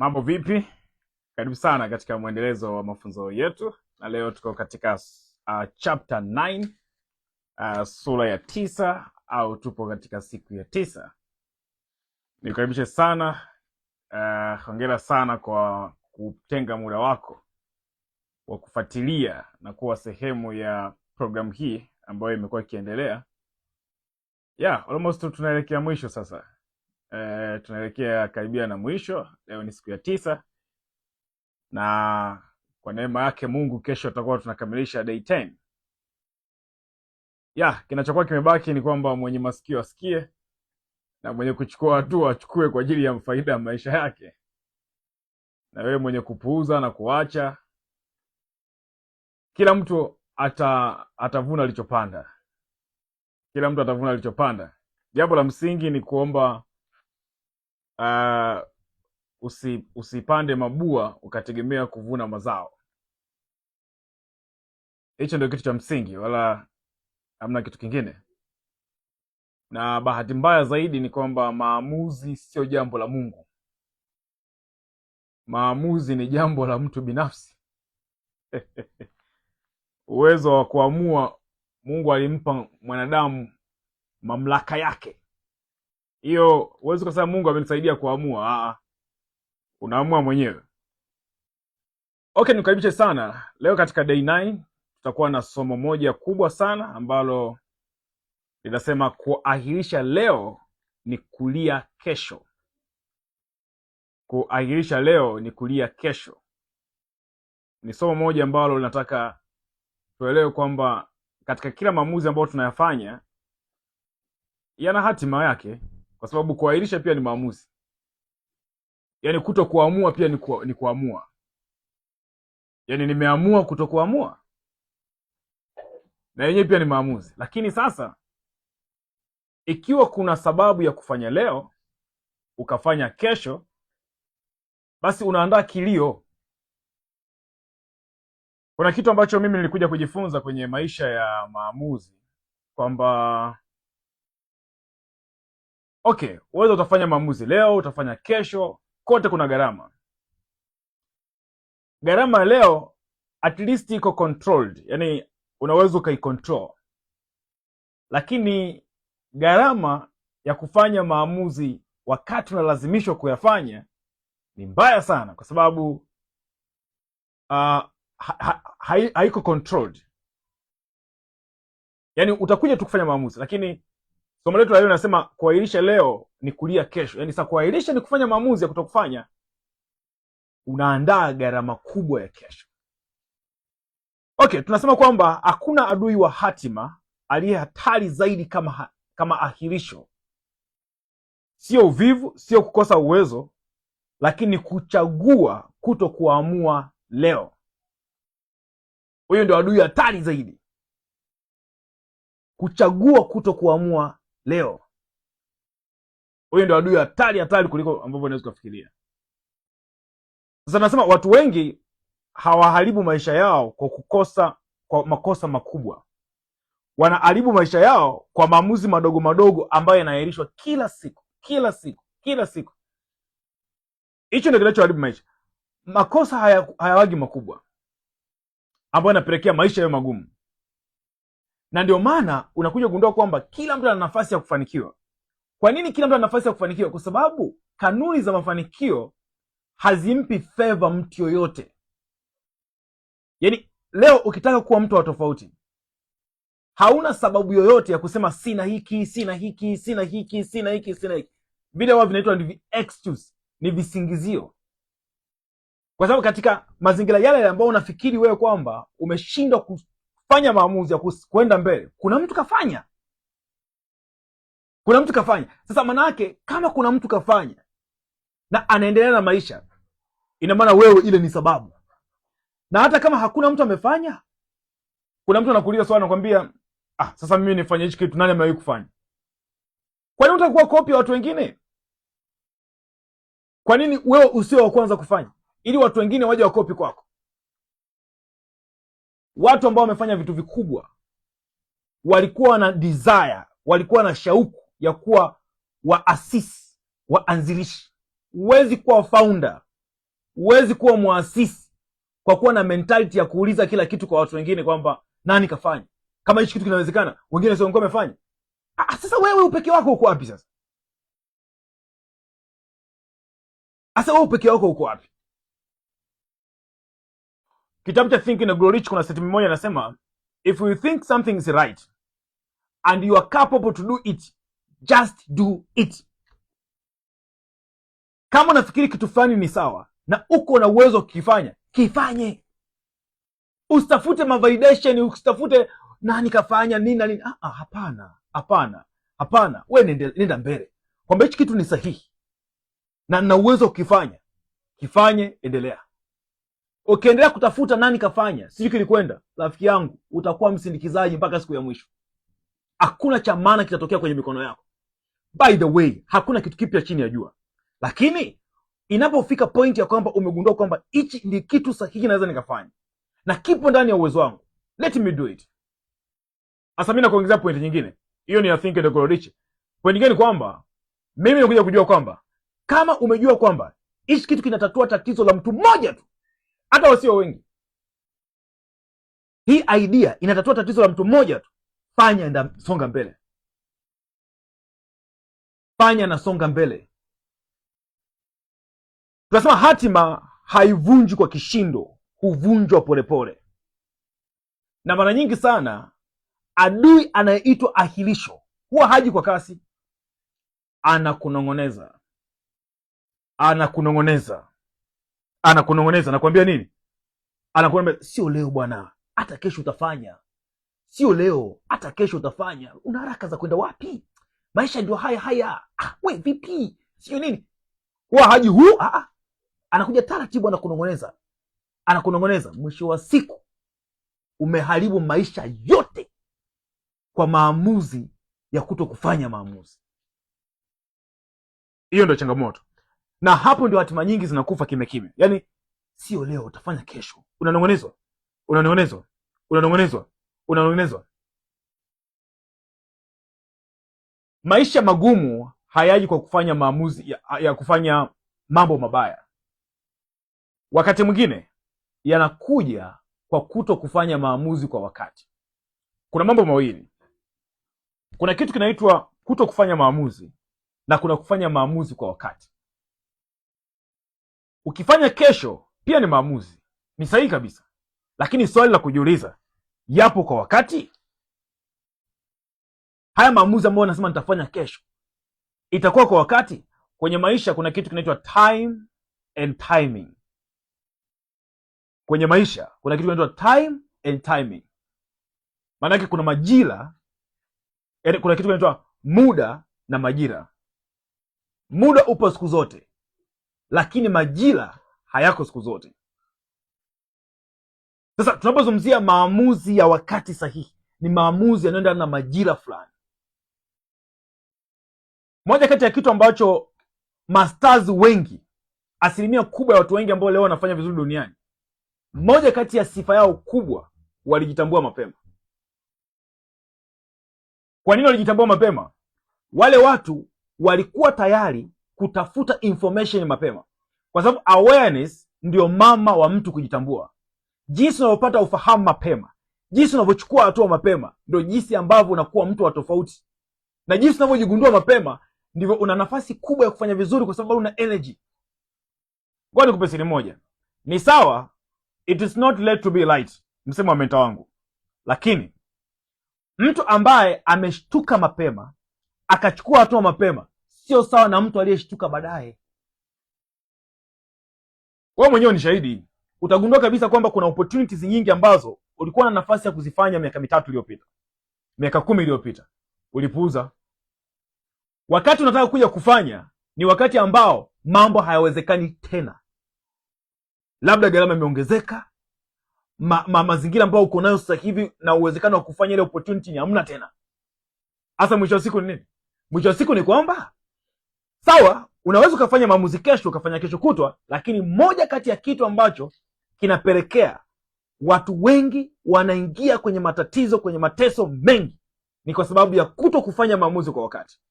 Mambo vipi? Karibu sana katika mwendelezo wa mafunzo yetu, na leo tuko katika chapter 9, sura ya 9, au tupo katika siku ya 9. Nikukaribishe sana, hongera sana kwa kutenga muda wako wa kufuatilia na kuwa sehemu ya programu hii ambayo imekuwa ikiendelea. Almost tunaelekea mwisho sasa. Tunaelekea karibia na mwisho. Leo ni siku ya 9, na kwa neema yake Mungu kesho tutakuwa tunakamilisha day 10. Kinachokuwa kimebaki ni kwamba mwenye masikio asikie na mwenye kuchukua hatua achukue kwa ajili ya faida ya maisha yake, na wewe mwenye kupuuza na kuacha, kila mtu atavuna alichopanda. Kila mtu atavuna alichopanda. Jambo la msingi ni kuomba usipande mabua ukategemea kuvuna mazao. Hicho ndio kitu cha msingi, wala hamna kitu kingine. Na bahati mbaya zaidi ni kwamba maamuzi sio jambo la Mungu. Maamuzi ni jambo la mtu binafsi. Uwezo wa kuamua Mungu alimpa mwanadamu mamlaka yake. Hiyo huwezi kusema Mungu amenisaidia kuamua. Unaamua mwenyewe. Okay, nikukaribishe sana. Leo katika day 9 tutakuwa na somo moja kubwa sana ambalo linasema kuahirisha leo ni kulia kesho. Kuahirisha leo ni kulia kesho. Ni somo moja ambalo linataka tuelewe kwamba katika kila maamuzi ambayo tunayafanya yana hatima yake, kwa sababu kuahirisha pia ni maamuzi. Yaani kuto kuamua pia ni kuamua. Yaani nimeamua kuto kuamua, na yenyewe pia ni maamuzi. Lakini sasa ikiwa kuna sababu ya kufanya leo ukafanya kesho, basi unaandaa kilio. Kuna kitu ambacho mimi nilikuja kujifunza kwenye maisha ya maamuzi, kwamba okay, uweza utafanya maamuzi leo, utafanya kesho, kote kuna gharama. Gharama leo at least iko controlled, yani unaweza ukaicontrol. Lakini gharama ya kufanya maamuzi wakati unalazimishwa kuyafanya ni mbaya sana, kwa sababu haiko controlled. Yani utakuja tu kufanya maamuzi, lakini somo letu la leo linasema kuahirisha leo ni kulia kesho. Yani sasa kuahirisha ni kufanya maamuzi ya kutokufanya, unaandaa gharama kubwa ya kesho. Okay, tunasema kwamba hakuna adui wa hatima aliye hatari zaidi kama ahirisho. Sio uvivu, sio kukosa uwezo, lakini kuchagua kuto kuamua leo. Huyo ndio adui hatari zaidi. Kuchagua kuto kuamua leo. Huyo ndio adui hatari kuliko ambavyo unaweza kufikiria. Sasa nasema watu wengi hawaharibu maisha yao kwa makosa makubwa. Wanaharibu maisha yao kwa maamuzi madogo madogo ambayo yanaahirishwa kila siku. Hicho ndio kinachoharibu maisha. Makosa hayawagi makubwa ambayo yanapelekea maisha yawe magumu. Na ndio maana unakuja kugundua kwamba kila mtu ana nafasi ya kufanikiwa. Kwa nini kila mtu ana nafasi ya kufanikiwa? Kwa sababu kanuni za mafanikio hazimpi favor mtu yoyote. Yaani leo ukitaka kuwa mtu wa tofauti, hauna sababu yoyote ya kusema sina hiki. Vile wao vinaitwa ni excuse, ni visingizio. Kwa sababu katika mazingira yale ambayo unafikiri wewe kwamba umeshindwa kufanya maamuzi ya kwenda mbele, kuna mtu kafanya. Sasa maana yake kama kuna mtu kafanya na anaendelea na maisha, ina maana wewe ile ni sababu. Na hata kama hakuna mtu amefanya, kuna mtu anakuuliza swali, anakuambia sasa mimi nifanye hichi kitu, nani amewahi kufanya? Kwa nini utakuwa kopi ya watu wengine? Kwa nini wewe usio wa kwanza kufanya ili watu wengine waje wakopi kwako? Watu ambao wamefanya vitu vikubwa walikuwa na desire, walikuwa na shauku ya kuwa waasisi, waanzilishi. Huwezi kuwa founder Huwezi kuwa muasisi kwa kuwa na mentality ya kuuliza kila kitu kwa watu wengine kwamba nani kafanya. Kama hichi kitu kinawezekana, wengine sio ngome fanya. Sasa wewe upeke wako uko wapi sasa? Wewe upeke wako uko wapi? Kitabu cha Think and Grow Rich kuna statement moja inasema, if you think something is right and you are capable to do it, just do it. Kama unafikiri kitu fulani ni sawa na uko na uwezo kukifanya, kifanye. Usitafute mavalidation, usitafute nani kafanya nini na nini. Hapana. Wewe nenda mbele kwamba hichi kitu ni sahihi na nina uwezo kukifanya, kifanye, endelea. Ukiendelea kutafuta nani kafanya, sijui kilikwenda, rafiki yangu, utakuwa msindikizaji mpaka siku ya mwisho. Hakuna cha maana kitatokea kwenye mikono yako. By the way, hakuna kitu kipya chini ya jua. Lakini inapofika point ya kwamba umegundua kwamba hichi ndi kitu sahihi naweza nikafanya na kipo ndani ya uwezo wangu, let me do it. Asa mimi nakuongezea point nyingine. Hiyo ni ya Think and Grow Rich. Point nyingine kwamba mimi nakuja kujua kwamba kama umejua kwamba hichi kitu kinatatua tatizo la mtu mmoja tu, hata wasio wengi, hii idea inatatua tatizo la mtu mmoja tu, fanya na songa mbele. Fanya na songa mbele. Tunasema hatima haivunjwi kwa kishindo, huvunjwa polepole. Na mara nyingi sana adui anayeitwa ahirisho huwa haji kwa kasi. Anakunong'oneza. Nakwambia nini? Anakuambia sio leo bwana, hata kesho utafanya. Sio leo, hata kesho utafanya. Una haraka za kwenda wapi? Maisha ndio haya. We vipi? Sio nini? Huwa haji huu. Anakuja taratibu, anakunong'oneza. Mwisho wa siku umeharibu maisha yote kwa maamuzi ya kuto kufanya maamuzi. Hiyo ndio changamoto, na hapo ndio hatima nyingi zinakufa kimya. Yaani sio leo, utafanya kesho. Unanong'onezwa. Maisha magumu hayaji kwa kufanya maamuzi ya kufanya mambo mabaya. Wakati mwingine yanakuja kwa kuto kufanya maamuzi kwa wakati. Kuna mambo mawili. Kuna kitu kinaitwa kuto kufanya maamuzi na kuna kufanya maamuzi kwa wakati. Ukifanya kesho pia ni maamuzi, ni sahihi kabisa, lakini swali la kujiuliza, yapo kwa wakati? Haya maamuzi ambayo nasema nitafanya kesho, itakuwa kwa wakati? Kwenye maisha kuna kitu kinaitwa time and timing. Kwenye maisha kuna kitu kinaitwa time and timing. Maana yake kuna majira, kuna kitu kinaitwa muda na majira. Muda upo siku zote, lakini majira hayako siku zote. Sasa tunapozungumzia maamuzi ya wakati sahihi, ni maamuzi yanayoendana na majira fulani. Moja kati ya kitu ambacho masters wengi, asilimia kubwa ya watu wengi ambao leo wanafanya vizuri duniani, moja kati ya sifa yao kubwa, walijitambua mapema. Kwa nini walijitambua mapema? Wale watu walikuwa tayari kutafuta information mapema, kwa sababu awareness ndio mama wa mtu kujitambua. Jinsi unavyopata ufahamu mapema, jinsi unavyochukua hatua mapema, ndio jinsi ambavyo unakuwa mtu wa tofauti, na jinsi unavyojigundua mapema ndivyo una nafasi kubwa ya kufanya vizuri, kwa sababu una energy. Ngoja nikupe siri moja. Ni sawa, it is not late to be light, msemo wa mentor wangu, lakini mtu ambaye ameshtuka mapema akachukua hatua mapema sio sawa na mtu aliyeshtuka baadaye. Wewe mwenyewe ni shahidi. Utagundua kabisa kwamba kuna opportunities nyingi ambazo ulikuwa na nafasi ya kuzifanya miaka 3 iliyopita, miaka 10 iliyopita, ulipuuza. Wakati unataka kuja kufanya ni wakati ambao mambo hayawezekani tena. Labda gharama imeongezeka, mazingira ambayo uko nayo sasa hivi na uwezekano wa kufanya ile opportunity ni hamna tena. Hasa mwisho wa siku ni nini? Mwisho wa siku ni kwamba sawa, unaweza ukafanya maamuzi kesho, ukafanya kesho kutwa, lakini moja kati ya kitu ambacho kinapelekea watu wengi wanaingia kwenye matatizo, kwenye mateso mengi, ni kwa sababu ya kuto kufanya maamuzi kwa wakati.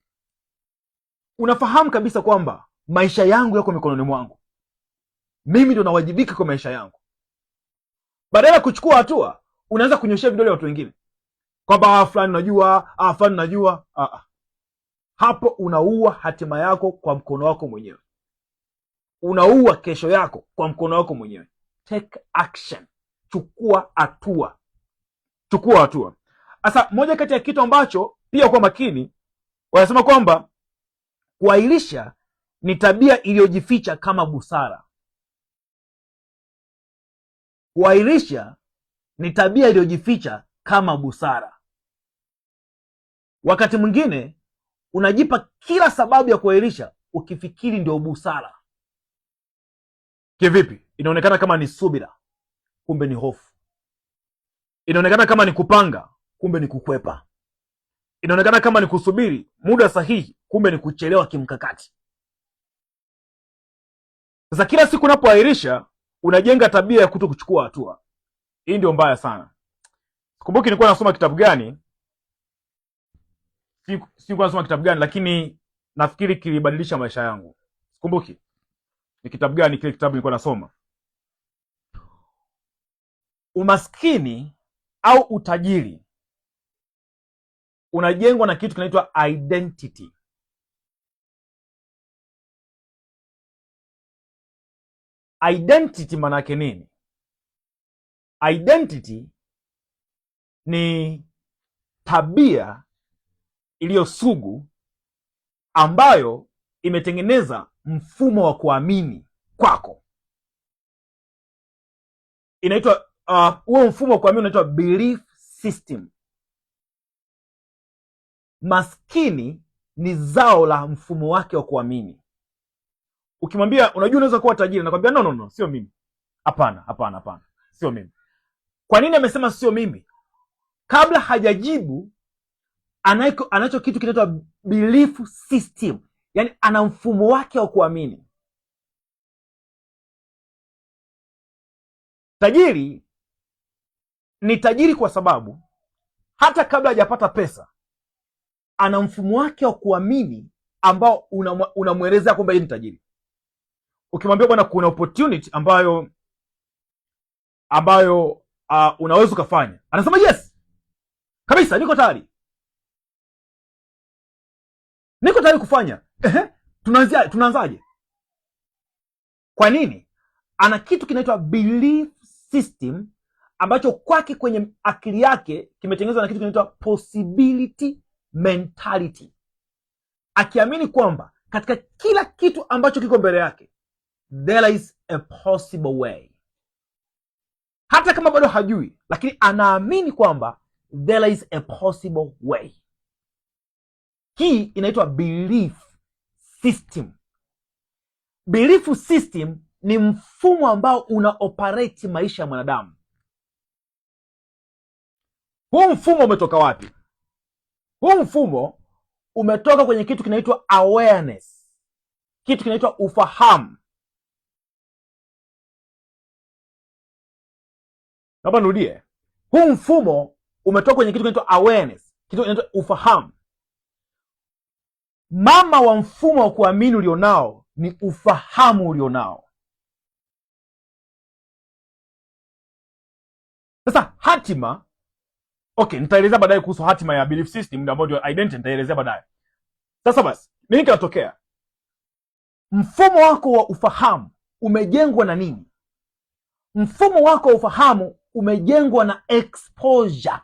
Unafahamu kabisa kwamba maisha yangu yako mikononi mwangu. mimi ndio nawajibika kwa maisha yangu. Badala ya kuchukua hatua, unaanza kunyoshea vidole watu wengine kwamba fulani najua, fulani najua. Hapo unaua hatima yako kwa mkono wako mwenyewe, unaua kesho yako kwa mkono wako mwenyewe. Take action, chukua hatua, chukua hatua. Sasa moja kati ya kitu ambacho pia kwa makini wanasema kwamba kuahirisha ni tabia iliyojificha kama busara. Kuahirisha ni tabia iliyojificha kama busara. Wakati mwingine unajipa kila sababu ya kuahirisha ukifikiri ndio busara. Kivipi? Inaonekana kama ni subira, kumbe ni hofu. Inaonekana kama ni kupanga, kumbe ni kukwepa. Inaonekana kama ni kusubiri muda sahihi, kumbe ni kuchelewa kimkakati. Sasa kila siku unapoahirisha unajenga tabia ya kuto kuchukua hatua. Hii ndio mbaya sana. Sikumbuki nilikuwa nasoma kitabu gani, sikuwa nasoma kitabu gani, lakini nafikiri kilibadilisha maisha yangu. Sikumbuki ni kitabu gani kile kitabu nilikuwa nasoma. Umaskini au utajiri unajengwa na kitu kinaitwa identity. Identity maana yake nini? Identity ni tabia iliyosugu ambayo imetengeneza mfumo wa kuamini kwako. Inaitwa huo mfumo wa kuamini unaitwa belief system. Maskini ni zao la mfumo wake wa kuamini. Ukimwambia unajua unaweza kuwa tajiri, anakuambia no, sio mimi. Hapana, sio mimi. Kwa nini amesema sio mimi? Kabla hajajibu anacho kitu kinaitwa belief system. Yaani ana mfumo wake wa kuamini. Tajiri ni tajiri kwa sababu hata kabla hajapata pesa ana mfumo wake wa kuamini ambao unamwelezea kwamba yeye ni tajiri. Ukimwambia bwana kuna opportunity ambayo unaweza ukafanya, anasema yes kabisa, niko tayari kufanya. Tunaanzaje? Kwa nini? Ana kitu kinaitwa belief system ambacho kwake kwenye akili yake kimetengenezwa na kitu kinaitwa possibility mentality. Akiamini kwamba katika kila kitu ambacho kiko mbele yake there is a possible way. Hata kama bado hajui, lakini anaamini kwamba there is a possible way. Hii inaitwa belief system. Belief system ni mfumo ambao una operate maisha ya mwanadamu. Huu mfumo umetoka wapi? Huu mfumo umetoka kwenye kitu kinaitwa awareness, kitu kinaitwa ufahamu. Naomba nirudie. Huu mfumo umetoka kwenye kitu kinaitwa awareness, kitu kinaitwa ufahamu. Mama wa mfumo wa kuamini ulionao ni ufahamu ulionao. Sasa hatima, nitaelezea baadaye kuhusu hatima ya belief system ambayo ndio identity, nitaelezea baadaye. Sasa basi, nini kinatokea? Mfumo wako wa ufahamu umejengwa na nini? Mfumo wako wa ufahamu umejengwa na exposure.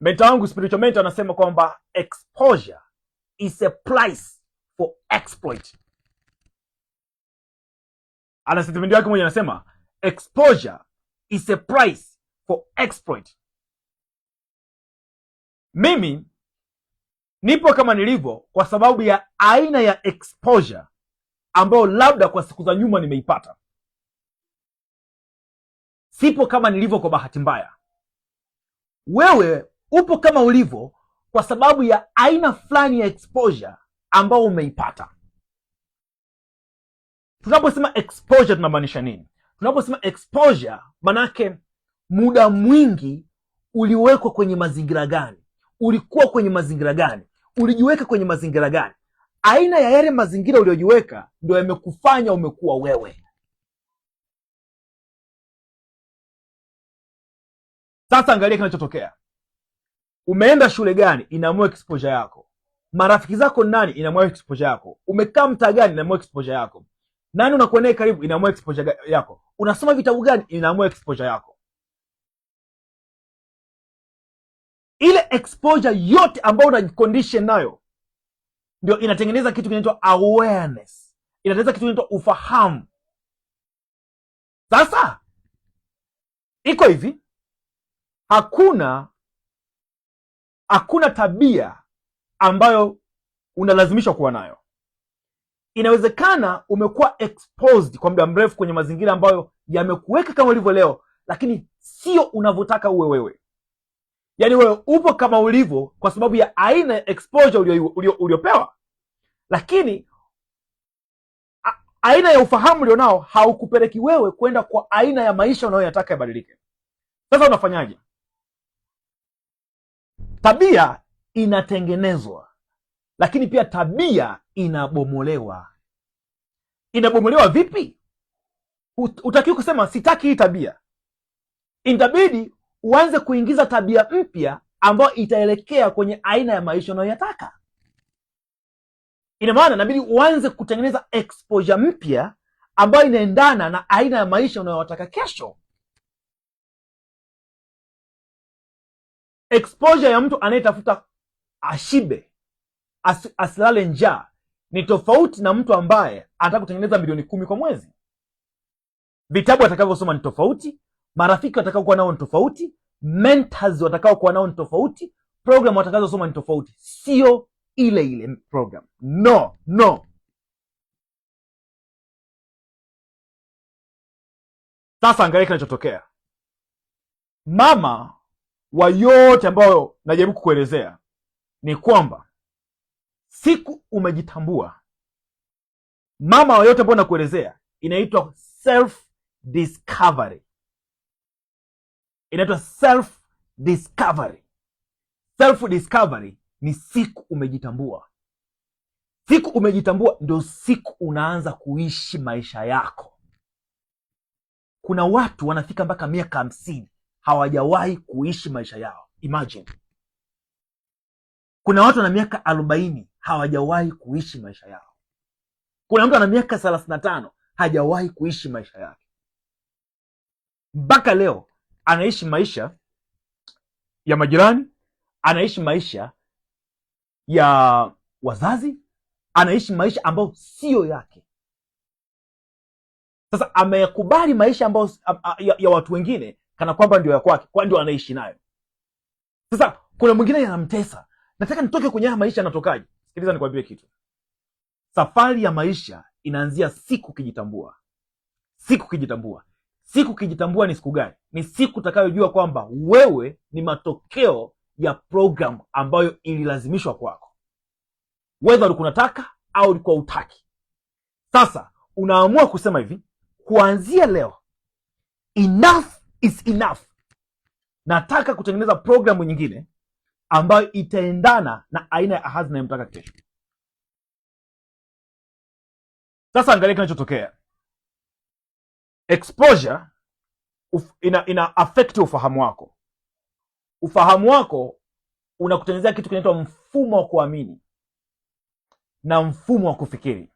Mentor wangu spiritual mentor anasema kwamba exposure is a price for exploit. Ana statement yake mmoja anasema exposure is a price for exploit. Mimi nipo kama nilivyo kwa sababu ya aina ya exposure ambayo labda kwa siku za nyuma nimeipata. Sipo kama nilivyo kwa bahati mbaya. Wewe upo kama ulivyo kwa sababu ya aina fulani ya exposure ambao umeipata. Tunaposema exposure tunamaanisha nini? Tunaposema exposure manake muda mwingi uliwekwa kwenye mazingira gani? Ulikuwa kwenye mazingira gani? Ulijiweka kwenye mazingira gani? aina ya yale mazingira uliojiweka ndio yamekufanya umekuwa wewe. Sasa angalia kinachotokea. Umeenda shule gani, inaamua exposure yako. Marafiki zako nani, inaamua exposure yako. Umekaa mtaa gani, inaamua exposure yako. Nani unakuwa naye karibu, inaamua exposure yako. Unasoma vitabu gani, inaamua exposure yako. Ile exposure yote ambayo unajicondition nayo ndio inatengeneza kitu kinaitwa awareness, inatengeneza kitu kinaitwa ufahamu. Sasa iko hivi, hakuna tabia ambayo unalazimishwa kuwa nayo. Inawezekana umekuwa exposed kwa muda mrefu kwenye mazingira ambayo yamekuweka kama ulivyo leo, lakini sio unavyotaka uwe wewe. Yaani wewe upo kama ulivyo kwa sababu ya aina ya exposure uliopewa, lakini aina ya ufahamu ulionao haukupeleki wewe kwenda kwa aina ya maisha unayoyataka yabadilike. Sasa unafanyaje? Tabia inatengenezwa, lakini pia tabia inabomolewa. Inabomolewa vipi? Utakiwa kusema sitaki hii tabia. Itabidi uanze kuingiza tabia mpya ambayo itaelekea kwenye aina ya maisha unayoyataka. Ina maana inabidi uanze kutengeneza exposure mpya ambayo inaendana na aina ya maisha unayotaka kesho. Exposure ya mtu anayetafuta ashibe, asilale njaa ni tofauti na mtu ambaye anataka kutengeneza milioni 10 kwa mwezi. Vitabu atakavyosoma ni tofauti, marafiki watakao kuwa nao ni tofauti, mentors watakao kuwa nao ni tofauti, program watakazosoma ni tofauti. Sio ile ile program. No. Sasa angalia kinachotokea. Mama wa yote ambayo najaribu kukuelezea ni kwamba siku umejitambua, mama wa yote ambayo nakuelezea inaitwa self discovery. Inaitwa self discovery. Self discovery ni siku umejitambua. Siku umejitambua ndio siku unaanza kuishi maisha yako. Kuna watu wanafika mpaka miaka 50 hawajawahi kuishi maisha yao. Imagine. Kuna watu wana miaka 40 hawajawahi kuishi maisha yao. Kuna mtu ana miaka 35 hajawahi kuishi maisha yake. Mpaka leo anaishi maisha ya majirani, anaishi maisha ya wazazi, anaishi maisha ambayo sio yake. Sasa ameyakubali maisha ambayo ya watu wengine kana kwamba ndio ya kwake, kwa ndio anaishi nayo. Sasa kuna mwingine yanamtesa, nataka nitoke kwenye haya maisha. Natokaje? Sikiliza nikwambie kitu. Safari ya maisha inaanzia siku ukijitambua. Siku ukijitambua. Siku ukijitambua ni siku gani? Ni siku utakayojua kwamba wewe ni matokeo ya program ambayo ililazimishwa kwako, whether ulikuwa unataka au ulikuwa hutaki. Sasa unaamua kusema hivi, kuanzia leo enough is enough. Nataka kutengeneza programu nyingine ambayo itaendana na aina ya ahadi ninayomtaka kesho. Sasa angalia kinachotokea. Exposure ina affect ufahamu wako. Ufahamu wako unakutengenezea kitu kinaitwa mfumo wa kuamini na mfumo wa kufikiri.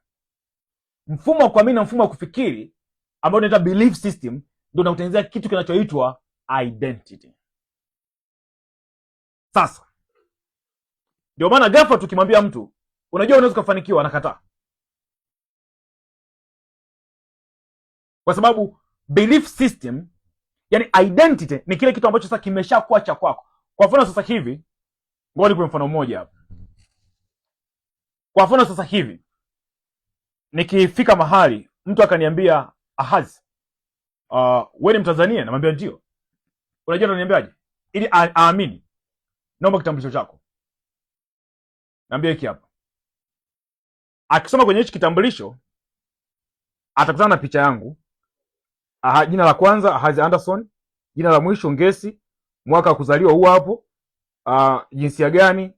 Mfumo wa kuamini na mfumo wa kufikiri ambao unaitwa belief system ndio unakutengenezea kitu kinachoitwa identity. Sasa ndio maana ghafla tukimwambia mtu unajua unaweza kufanikiwa, anakataa. Kwa sababu belief system, yani identity, ni kile kitu ambacho sasa kimeshakuwa cha kwako. Kwa mfano sasa hivi, ngoja nikupe mfano mmoja hapa. Kwa mfano sasa hivi nikifika mahali mtu akaniambia Ahaz, wewe ni Mtanzania? Namwambia ndio. Unajua ananiambiaje? Ili aamini, naomba kitambulisho chako. Naambia hiki hapa. Akisoma kwenye hichi kitambulisho atakutana na picha yangu. Jina la kwanza Ahaz Anderson, jina la mwisho Ngesi, mwaka wa kuzaliwa huu hapo, jinsia gani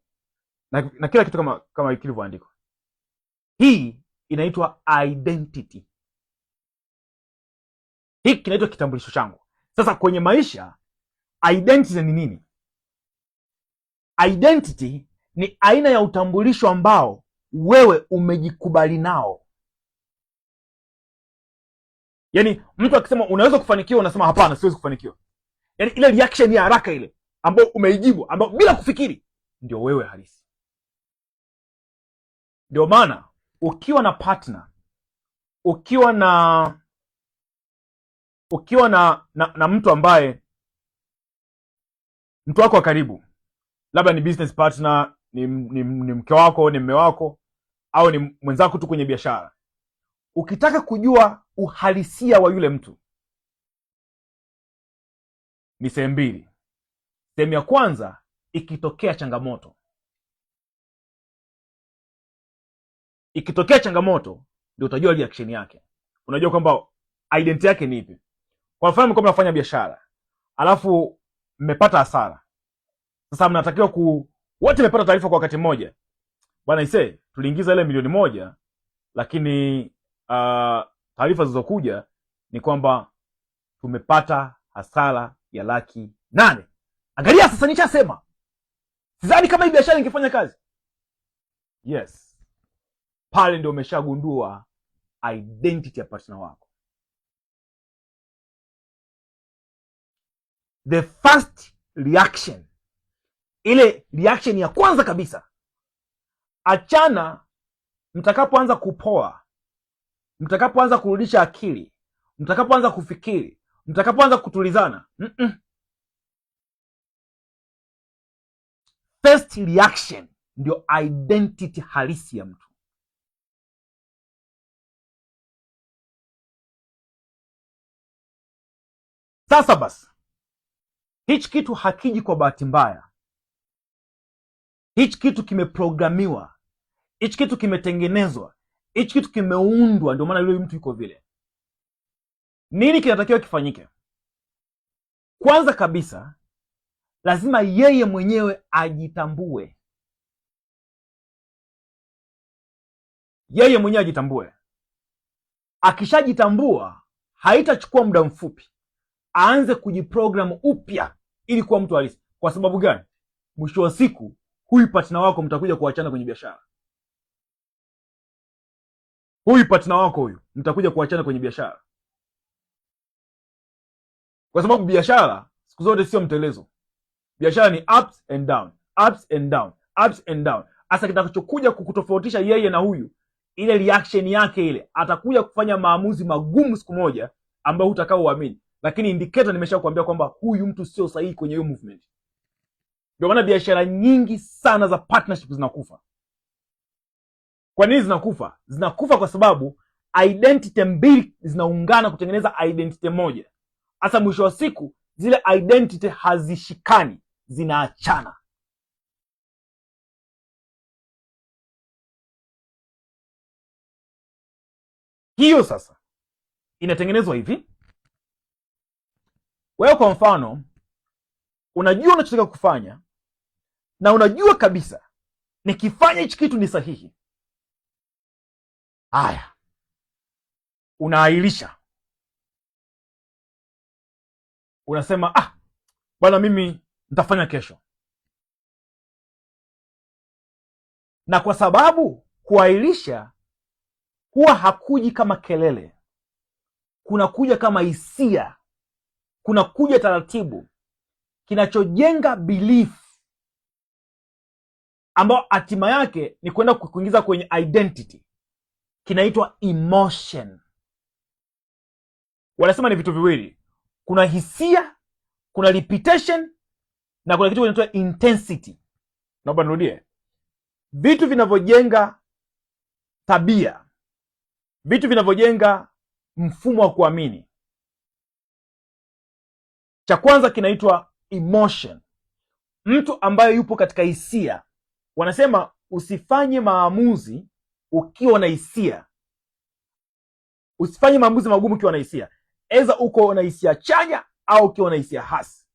na kila kitu kama kilivyoandikwa. Hii inaitwa identity. Hiki kinaitwa kitambulisho changu. Sasa kwenye maisha, identity ni nini? Identity ni aina ya utambulisho ambao wewe umejikubali nao. Yaani mtu akisema unaweza kufanikiwa, unasema hapana, siwezi kufanikiwa. Yaani ile reaction ya haraka ile ambayo umeijibu, ambayo bila kufikiri, ndio wewe halisi. Ndio maana ukiwa na partner, ukiwa na mtu ambaye mtu wako wa karibu, labda ni business partner, ni mke wako, ni mme wako, au ni mwenzako tu kwenye biashara, ukitaka kujua uhalisia wa yule mtu ni sehemu mbili. Sehemu ya kwanza, ikitokea changamoto. Ikitokea changamoto ndio utajua reaction yake. Unajua kwamba identity yake ni ipi. Kwa mfano, mko mnafanya biashara, alafu mmepata hasara. Sasa mnatakiwa wote mmepata taarifa kwa wakati mmoja. Bwana ise, tuliingiza ile milioni 1, lakini taarifa zilizokuja ni kwamba tumepata hasara ya Laki8. Angalia sasa, nishasema sidhani kama hii biashara ingefanya kazi. Yes, pale ndio umeshagundua identity ya partner wako. The first reaction, ile reaction ya kwanza kabisa, achana mtakapoanza kupoa, mtakapoanza kurudisha akili, mtakapoanza kufikiri, mtakapoanza kutulizana. First reaction ndio identity halisi ya mtu. Sasa basi, hichi kitu hakiji kwa bahati mbaya. Hichi kitu kimeprogramiwa, hichi kitu kimetengenezwa, hichi kitu kimeundwa, ndio maana yule mtu yuko vile. Nini kinatakiwa kifanyike? Kwanza kabisa, lazima yeye mwenyewe ajitambue. Yeye mwenyewe ajitambue. Akishajitambua, haitachukua muda mfupi aanze kujiprogram upya ili kuwa mtu halisi. Kwa sababu gani? Mwisho wa siku, huyu partner wako mtakuja kuachana kwenye biashara. Huyu partner wako huyu mtakuja kuachana kwenye biashara, kwa sababu biashara siku zote sio mtelezo. Biashara ni ups and down, ups and down, ups and down. Hasa kitakachokuja kukutofautisha yeye na huyu, ile reaction yake ile, atakuja kufanya maamuzi magumu siku moja ambayo hutakao uamini. Lakini indicator nimeshakwambia kwamba huyu mtu sio sahihi kwenye hiyo movement. Ndio maana biashara nyingi sana za partnership zinakufa. Kwa nini zinakufa? Zinakufa kwa sababu identity mbili zinaungana kutengeneza identity moja. Hasa mwisho wa siku zile identity hazishikani, zinaachana. Hiyo sasa inatengenezwa hivi. Wewe kwa mfano, unajua unachotaka kufanya na unajua kabisa nikifanya hichi kitu ni sahihi. Haya, unaahirisha. Unasema bwana, mimi nitafanya kesho. Na kwa sababu kuahirisha huwa hakuji kama kelele, kunakuja kama hisia, kunakuja taratibu, kinachojenga belief ambao hatima yake ni kwenda kuingiza kwenye identity, kinaitwa emotion. Wanasema ni vitu viwili, kuna hisia, kuna repetition, na kuna kitu kinaitwa intensity. Naomba nirudie. Vitu vinavyojenga tabia, vitu vinavyojenga mfumo wa kuamini, cha kwanza kinaitwa emotion. Mtu ambaye yupo katika hisia, wanasema usifanye maamuzi ukiwa na hisia. Usifanye maamuzi magumu ukiwa na hisia. Eza uko na hisia chanya au ukiwa na hisia hasi,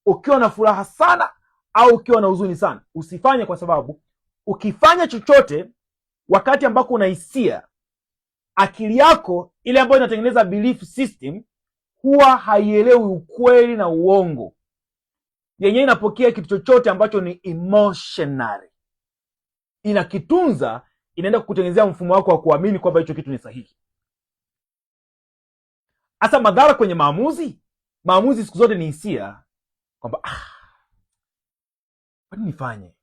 ukiwa na furaha sana au ukiwa na huzuni sana. Usifanye, kwa sababu ukifanya chochote wakati ambako una hisia, akili yako ile ambayo inatengeneza belief system huwa haielewi ukweli na uongo. Yenyewe inapokea kitu chochote ambacho ni emotionary, inakitunza, inaenda kukutengenezea mfumo wako wa kuamini kwamba hicho kitu ni sahihi. Hasa madhara kwenye maamuzi siku zote ni hisia, kwamba kwani nifanye,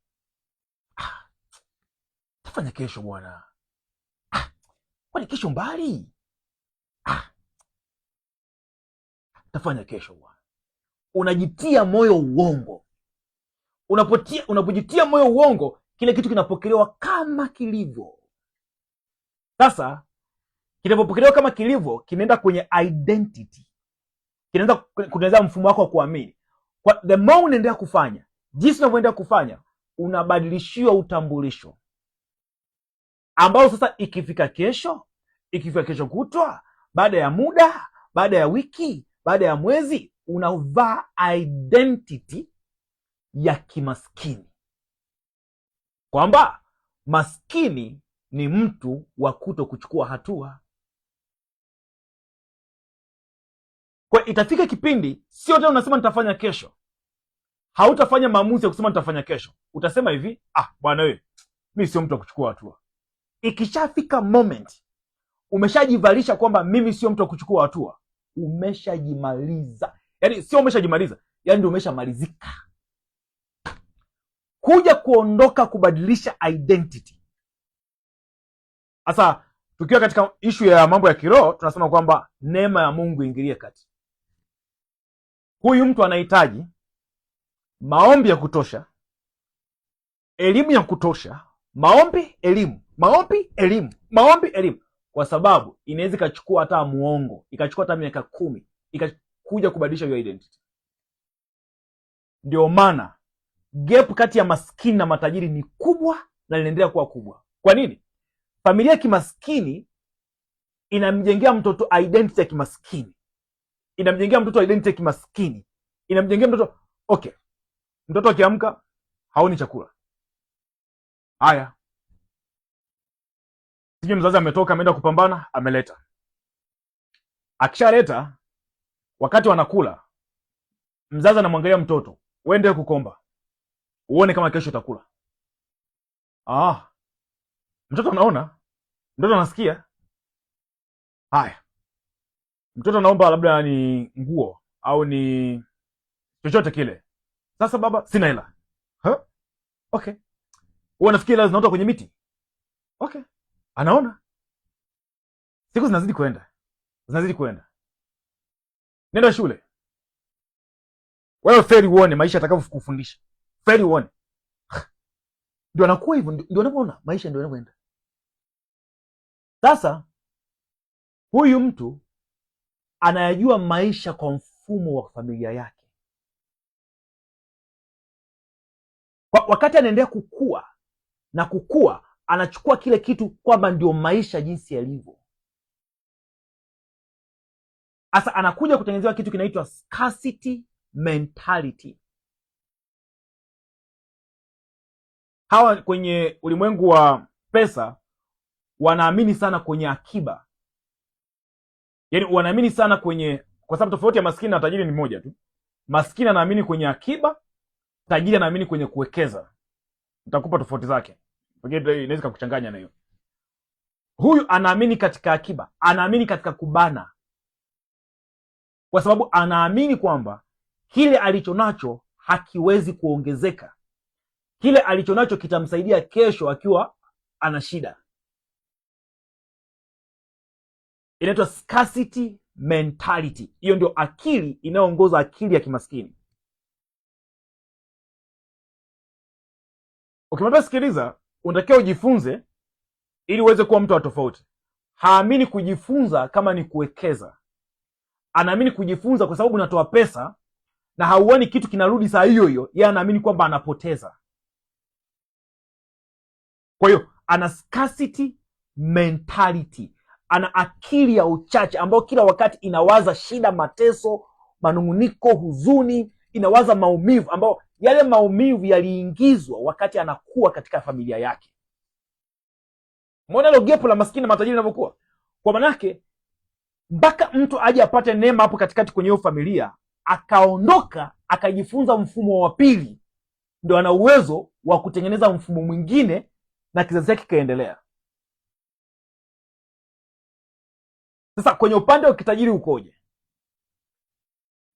tafanya kesho bwana, kwani kesho mbali, tafanya kesho bwana. Unajitia moyo uongo. Unapojitia moyo uongo, kile kitu kinapokelewa kama kilivyo. Sasa kinapopokelewa kama kilivyo, kinaenda kwenye identity, kinaanza kutengeneza mfumo wako wa kuamini. Kwa the more unaendelea kufanya, jinsi unavyoendelea kufanya, unabadilishiwa utambulisho ambao sasa ikifika kesho kutwa, baada ya muda, baada ya wiki, baada ya mwezi, unavaa identity ya kimaskini, kwamba maskini ni mtu wa kuto kuchukua hatua. Kwa itafika kipindi sio tena unasema nitafanya kesho, hautafanya maamuzi ya kusema nitafanya kesho. Utasema hivi, bwana wewe, mimi sio mtu wa kuchukua hatua. Ikishafika moment umeshajivalisha kwamba mimi sio mtu wa kuchukua hatua, umeshajimaliza. Yaani sio umeshajimaliza, yaani ndio umeshamalizika. Kuja kuondoka, kubadilisha identity. Sasa tukiwa katika issue ya mambo ya kiroho, tunasema kwamba neema ya Mungu ingilie kati. Huyu mtu anahitaji maombi ya kutosha, elimu ya kutosha, maombi, elimu, kwa sababu inaweza ikachukua hata muongo, ikachukua hata miaka 10 ikakuja kubadilisha hiyo identity. Ndio maana gap kati ya maskini na matajiri ni kubwa na linaendelea kuwa kubwa. Kwa nini? Familia ya kimaskini inamjengea mtoto identity ya kimaskini, inamjengea mtoto identity ya kimaskini, inamjengea mtoto mtoto akiamka haoni chakula. Haya, sijui mzazi ametoka ameenda kupambana, ameleta. Akishaleta, wakati wanakula, mzazi anamwangalia mtoto, uende kukomba uone kama kesho utakula. Mtoto anaona, mtoto anasikia. Haya, mtoto anaomba labda ni nguo au ni chochote kile. Sasa baba, sina hela. Nafikiri hela zinaota kwenye miti. Anaona siku zinazidi kwenda, nenda shule wewe, feri uone maisha atakavyokufundisha, feri uone. Ndio anakuwa hivyo, ndio unapoona maisha ndio yanavyoenda. Sasa huyu mtu anayajua maisha kwa mfumo wa familia yake. Wakati anaendelea kukua, anachukua kile kitu kwamba ndio maisha jinsi yalivyo. Sasa anakuja kutengenezewa kitu kinaitwa scarcity mentality. Hawa kwenye ulimwengu wa pesa wanaamini sana kwenye akiba. Yaani wanaamini sana kwa sababu tofauti ya maskini na tajiri ni moja tu. Maskini anaamini kwenye akiba, tajiri anaamini kwenye kuwekeza. Nitakupa tofauti zake, pengine inaweza kukuchanganya na hiyo. Huyu anaamini katika akiba, anaamini katika kubana, kwa sababu anaamini kwamba kile alichonacho hakiwezi kuongezeka. Kile alichonacho kitamsaidia kesho akiwa ana shida. Inaitwa scarcity mentality. Hiyo ndio akili inayoongoza akili ya kimaskini. Ukimwambia sikiliza, unatakiwa ujifunze ili uweze kuwa mtu wa tofauti, haamini kujifunza kama ni kuwekeza. Anaamini kujifunza kwa sababu unatoa pesa na hauoni kitu kinarudi saa hiyo hiyo, yeye anaamini kwamba anapoteza. Kwa hiyo ana scarcity mentality, ana akili ya uchache ambayo kila wakati inawaza shida, mateso, manunguniko, huzuni, inawaza maumivu, ambayo yale maumivu yaliingizwa wakati anakuwa katika familia yake. Umeona hilo gap la maskini na matajiri linavyokuwa? Kwa manake mpaka mtu aje apate neema hapo katikati kwenye hiyo familia, akaondoka akajifunza mfumo wa pili, ndio ana uwezo wa kutengeneza mfumo mwingine na kizazi chake kikaendelea. Sasa kwenye upande wa kitajiri ukoje?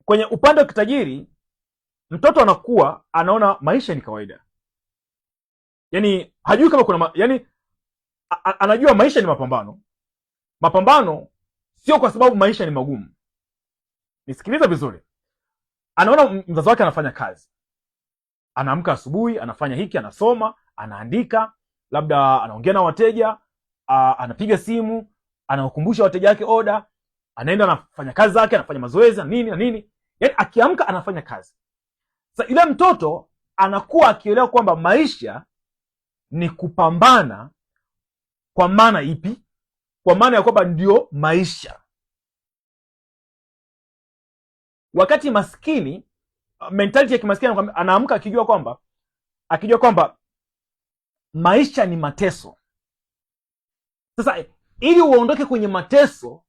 Kwenye upande wa kitajiri, mtoto anakuwa anaona maisha ni kawaida, yaani hajui kama kuna anajua maisha ni mapambano. Mapambano sio kwa sababu maisha ni magumu. Nisikilize vizuri. Anaona mzazi wake anafanya kazi, anaamka asubuhi, anafanya hiki, anasoma, anaandika, labda anaongea na wateja, anapiga simu, anawakumbusha wateja wake oda, anaenda anafanya kazi zake, anafanya mazoezi na nini na nini, yaani akiamka anafanya kazi. Sasa yule mtoto anakuwa akielewa kwamba maisha ni kupambana. Kwa maana ipi? Kwa maana ya kwamba ndio maisha. Wakati maskini, mentality ya kimaskini, anaamka akijua kwamba maisha ni mateso. Sasa ili uondoke kwenye mateso,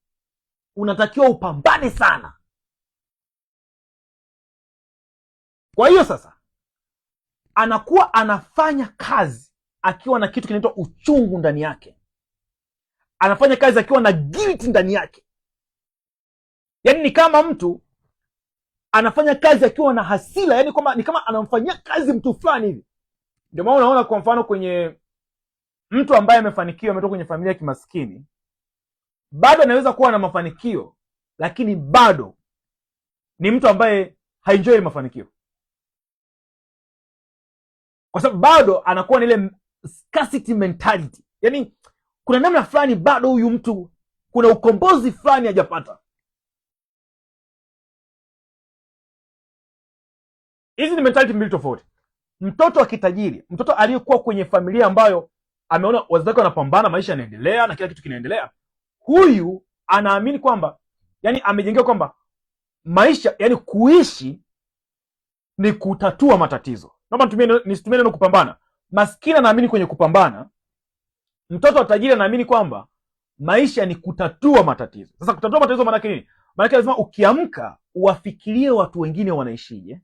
unatakiwa upambane sana. Kwa hiyo sasa anakuwa anafanya kazi akiwa na kitu kinaitwa uchungu ndani yake, anafanya kazi akiwa na guilt ndani yake. Yaani ni kama mtu anafanya kazi akiwa na hasira, yaani kwamba ni kama anamfanyia kazi mtu fulani hivi. Ndio maana unaona kwa mfano kwenye mtu ambaye amefanikiwa, ametoka kwenye familia ya kimaskini, bado anaweza kuwa na mafanikio, lakini bado ni mtu ambaye haenjoy mafanikio, kwa sababu bado anakuwa na ile scarcity mentality. Yaani kuna namna fulani bado huyu mtu kuna ukombozi fulani hajapata. Hizi ni mentality mbili tofauti. Mtoto wa kitajiri, mtoto aliyekuwa kwenye familia ambayo ameona wazazi wake wanapambana, maisha yanaendelea na kila kitu kinaendelea, huyu anaamini kwamba, yani amejengewa kwamba maisha, yani kuishi ni kutatua matatizo. Naomba nisitumie neno kupambana. Maskini anaamini kwenye kupambana, mtoto wa tajiri anaamini kwamba maisha ni kutatua matatizo. Sasa kutatua matatizo maana yake nini? Maana yake lazima ukiamka uwafikirie watu wengine wanaishije,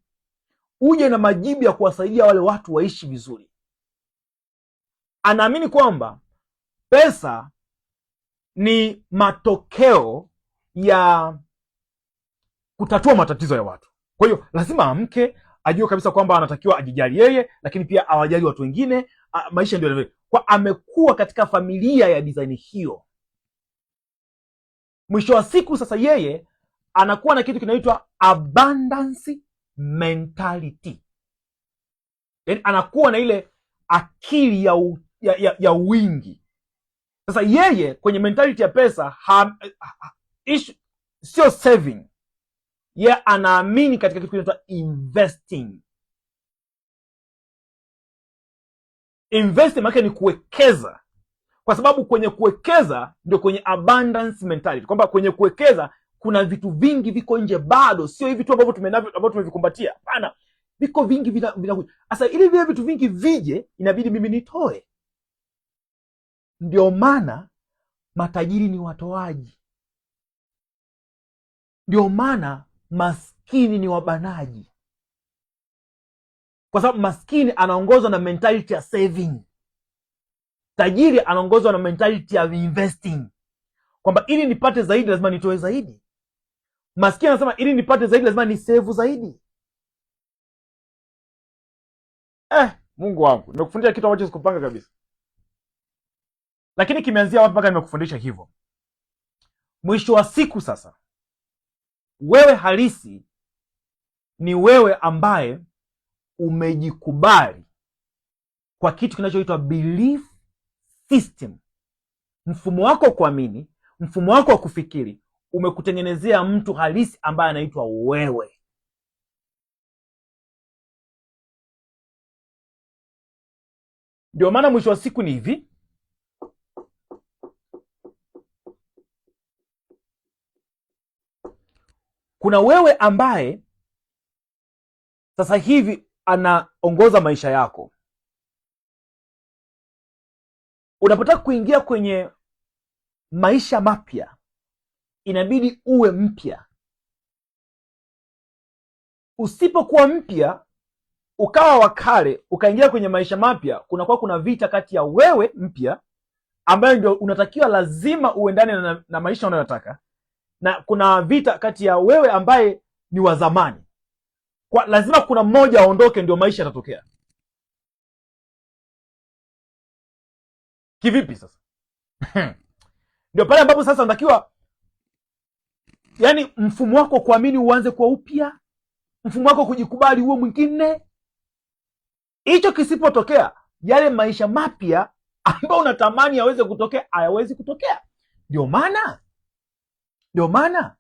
uje na majibu ya kuwasaidia wale watu waishi vizuri. Anaamini kwamba pesa ni matokeo ya kutatua matatizo ya watu. Kwa hiyo lazima amke ajue kabisa kwamba anatakiwa ajijali yeye, lakini pia awajali watu wengine. Maisha ndio kwa amekuwa katika familia ya design hiyo. Mwisho wa siku sasa yeye anakuwa na kitu kinaitwa abundance mentality. Yaani anakuwa na ile akili ya wingi. Sasa yeye kwenye mentality ya pesa sio saving. Yeye anaamini katika kitu kinaitwa investing. Investing maana ni kuwekeza. Kwa sababu kwenye kuwekeza ndio kwenye abundance mentality. Kwamba kwenye kuwekeza kuna vitu vingi viko nje bado, sio hivi tu ambavyo tumevikumbatia. Hapana, viko vingi vinakuja. Sasa ili vile vitu vingi vije, inabidi mimi nitoe. Ndio maana matajiri ni watoaji. Ndio maana maskini ni wabanaji. Kwa sababu maskini anaongozwa na mentality ya saving. Tajiri anaongozwa na mentality ya investing. Kwamba ili nipate zaidi lazima nitoe zaidi. Maskini anasema ili nipate zaidi lazima ni save zaidi. Mungu wangu, nimekufundisha kitu ambacho sikupanga kabisa. Lakini kimeanzia wapi mpaka nimekufundisha hivyo? Mwisho wa siku sasa, wewe halisi ni wewe ambaye umejikubali kwa kitu kinachoitwa belief system. Mfumo wako wa kuamini, mfumo wako wa kufikiri umekutengenezea mtu halisi ambaye anaitwa wewe. Ndio maana mwisho wa siku ni hivi. Kuna wewe ambaye sasa hivi anaongoza maisha yako. unapotaka kuingia kwenye maisha mapya inabidi uwe mpya. Usipokuwa mpya ukawa wakale ukaingia kwenye maisha mapya, kunakuwa kuna vita kati ya wewe mpya ambayo ndio unatakiwa lazima uendane na maisha unayotaka, na kuna vita kati ya wewe ambaye ni wa zamani. Kwa lazima kuna mmoja aondoke ndio maisha yatatokea. Kivipi sasa? Ndio pale ambapo sasa unatakiwa, yani mfumo wako kuamini uanze kwa upya, mfumo wako kujikubali uwe mwingine. Hicho kisipotokea, yale maisha mapya ambayo unatamani yaweze kutokea hayawezi kutokea. Ndio maana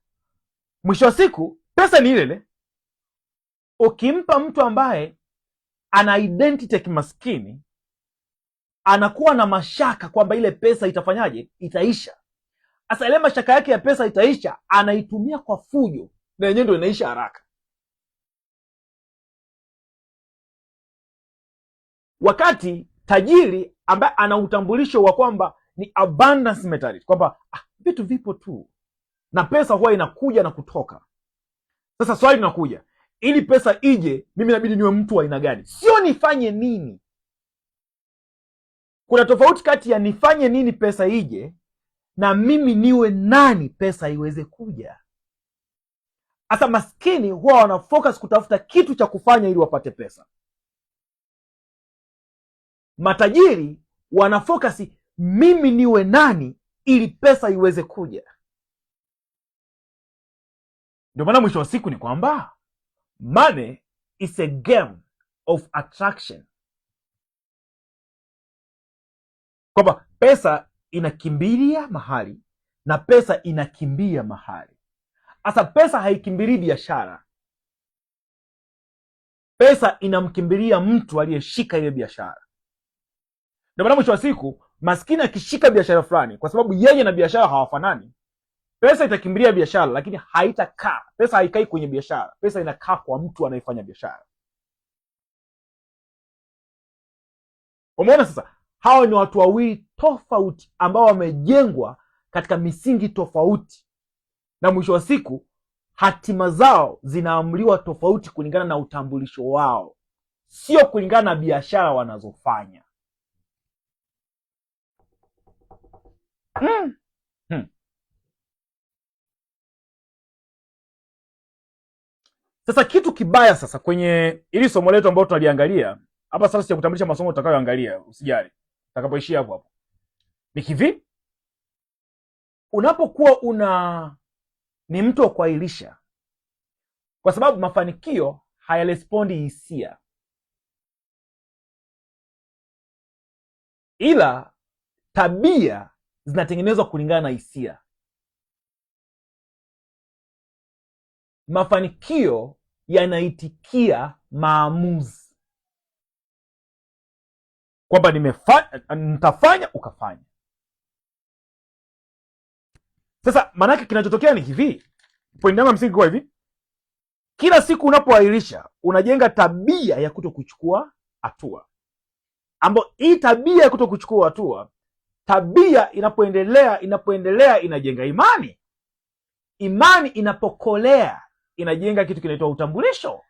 mwisho wa siku pesa ni ile. Ukimpa mtu ambaye ana identity ya kimaskini, anakuwa na mashaka kwamba ile pesa itafanyaje, itaisha. Sasa ile mashaka yake ya pesa itaisha, anaitumia kwa fujo, na yenyewe ndio inaisha haraka. Wakati tajiri ambaye ana utambulisho wa kwamba ni abundance mentality, kwamba vitu vipo tu na pesa huwa inakuja na kutoka. Sasa swali linakuja, ili pesa ije, mimi inabidi niwe mtu wa aina gani? Sio nifanye nini. Kuna tofauti kati ya nifanye nini pesa ije na mimi niwe nani pesa iweze kuja. Sasa maskini huwa wana focus kutafuta kitu cha kufanya ili wapate pesa. Matajiri wana focus mimi niwe nani ili pesa iweze kuja. Ndio maana mwisho wa siku ni kwamba money is a game of attraction, kwamba pesa inakimbilia mahali na pesa inakimbia mahali. Sasa pesa haikimbilii biashara, pesa inamkimbilia mtu aliyeshika ile biashara. Ndio maana mwisho wa siku maskini akishika biashara fulani, kwa sababu yeye na biashara hawafanani, pesa itakimbilia biashara, lakini haitakaa. Pesa haikai kwenye biashara, pesa inakaa kwa mtu anayefanya biashara. Umeona sasa? Hawa ni watu wawili tofauti ambao wamejengwa katika misingi tofauti, na mwisho wa siku hatima zao zinaamuliwa tofauti kulingana na utambulisho wao, sio kulingana na biashara wanazofanya. Sasa kitu kibaya sasa kwenye ili somo letu ambalo tunaliangalia hapa sasa, ya kutambulisha masomo tutakayoangalia, usijali utakapoishia hapo hapo, ni hivi: unapokuwa ni mtu wa kuahirisha, kwa sababu mafanikio hayarespondi hisia, ila tabia zinatengenezwa kulingana na hisia. Mafanikio yanaitikia maamuzi, kwamba nitafanya, ukafanya. Sasa maanake kinachotokea ni hivi, pointi yangu msingi kwa hivi: kila siku unapoahirisha unajenga tabia ya kuto kuchukua hatua, ambayo hii tabia ya kuto kuchukua hatua, tabia inapoendelea inajenga imani. Imani inapokolea inajenga kitu kinaitwa utambulisho.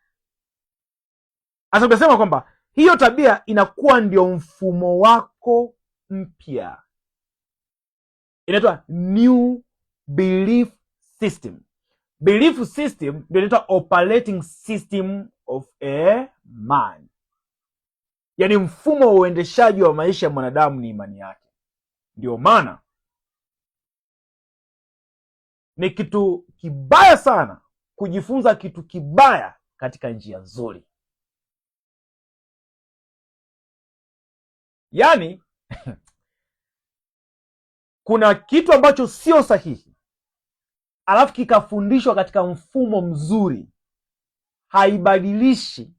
Sasa tunasema kwamba hiyo tabia inakuwa ndio mfumo wako mpya, inaitwa new belief system. Belief system ndio inaitwa operating system of a man, yaani mfumo wa uendeshaji wa maisha ya mwanadamu ni imani yake. Ndio maana ni kitu kibaya sana kujifunza kitu kibaya katika njia nzuri. Yaani kuna kitu ambacho sio sahihi alafu kikafundishwa katika mfumo mzuri, haibadilishi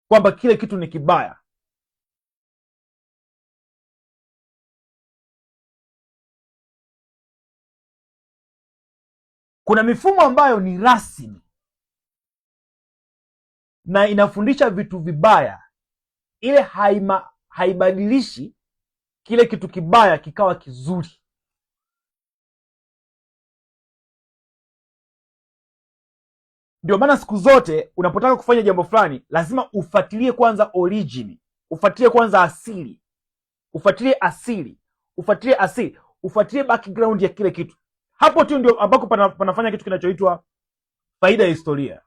kwamba kile kitu ni kibaya. Kuna mifumo ambayo ni rasmi na inafundisha vitu vibaya, ile haibadilishi kile kitu kibaya kikawa kizuri. Ndio maana siku zote unapotaka kufanya jambo fulani lazima ufuatilie kwanza origin, ufuatilie kwanza asili, ufuatilie background ya kile kitu. Hapo tu ndio ambako panafanya kitu kinachoitwa faida ya historia,